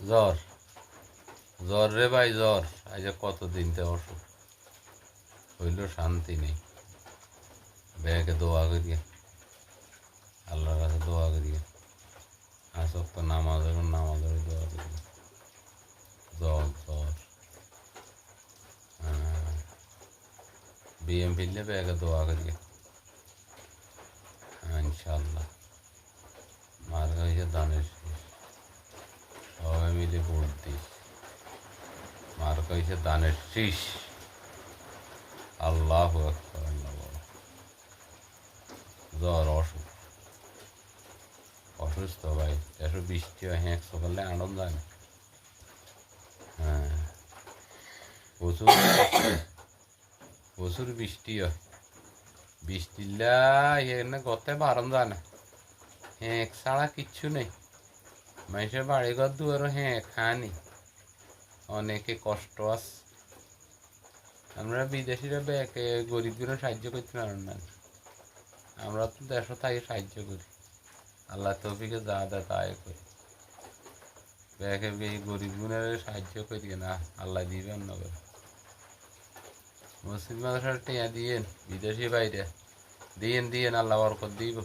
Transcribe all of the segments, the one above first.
জ্বর জ্বর রে ভাই জ্বর। আজ কতদিন তো অসুখ হইল, শান্তি নেই। ব্যাগে দোয়া করিয়া, আল্লাহর কাছে দোয়া করিয়া, আসক তো নামাজ নামাজের দোয়া করিয়া। জ্বর জ্বর বিএম ফিরলে ব্যাগে দোয়া করিয়া, ইনশাল্লাহ। মার কাছে দানের শেষ, সবাই মিলে ভোট দিস। মার কাছে দানের শীষ। আল্লাহু আকবার, আল্লাহ বড়। জ্বর অসুখ, অসুস্থ ভাই। এসব বৃষ্টি হয়, হ্যাঁ সকালে আনন্দ হয় না। হ্যাঁ, প্রচুর প্রচুর বৃষ্টি হয়। বৃষ্টিলা এখানে গতে বারণ যায় না। হ্যাঁ ছাড়া কিচ্ছু নেই। মানুষের বাড়িঘর দুয়ারও হ্যাঁ খানি, অনেকে কষ্ট আছে। আমরা বিদেশিরা ব্যাকে গরিবগুলো সাহায্য করতে পারেন না। আমরা তো দেশও তাই সাহায্য করি। আল্লাহ তৌফিকে যা দেয় তাই করি। ব্যাকে গরিবগুলোর সাহায্য করি না, আল্লাহ দিবেন না করে। মসজিদ মাদ্রাসার টিয়া দিয়েন, বিদেশি বাইরে দিয়েন আল্লাহ বরকত দিব।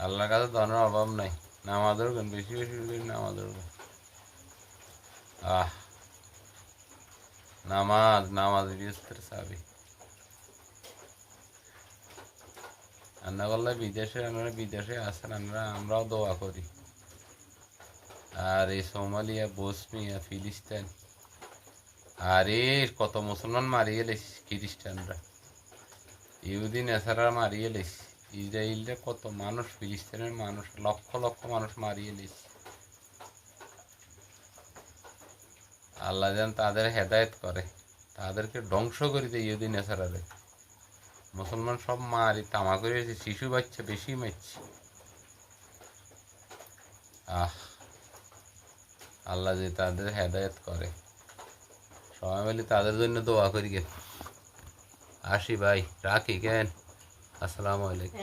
আল্লাহর কাছে ধনের অভাব নাই। নামাজের গুণ বেশি বেশি করে নামাজের গুণ। নামাজ বিস্তার চাবি। রান্না করলে আপনারা বিদেশে আছেন, আমরাও দোয়া করি। আর এই সোমালিয়া, বসনিয়া, ফিলিস্তিন, আরে কত মুসলমান মারিয়ে লেস খ্রিস্টানরা, ইহুদি নেসারা মারিয়ে লেস। ইসরায়েলরা কত মানুষ, ফিলিস্তিনের মানুষ লক্ষ লক্ষ মানুষ মারিয়ে লেস। আল্লাহ যেন তাদের হেদায়েত করে, তাদেরকে ধ্বংস করে দেয় ইহুদি নেসারারে। মুসলমান সব মারি তামা করে, শিশু বাচ্চা বেশি মারছে। আল্লাহ যে তাদের হেদায়েত করে, সবাই মিলে তাদের জন্য দোয়া করি। আসি ভাই, রাখি কেন। আসসালামু আলাইকুম।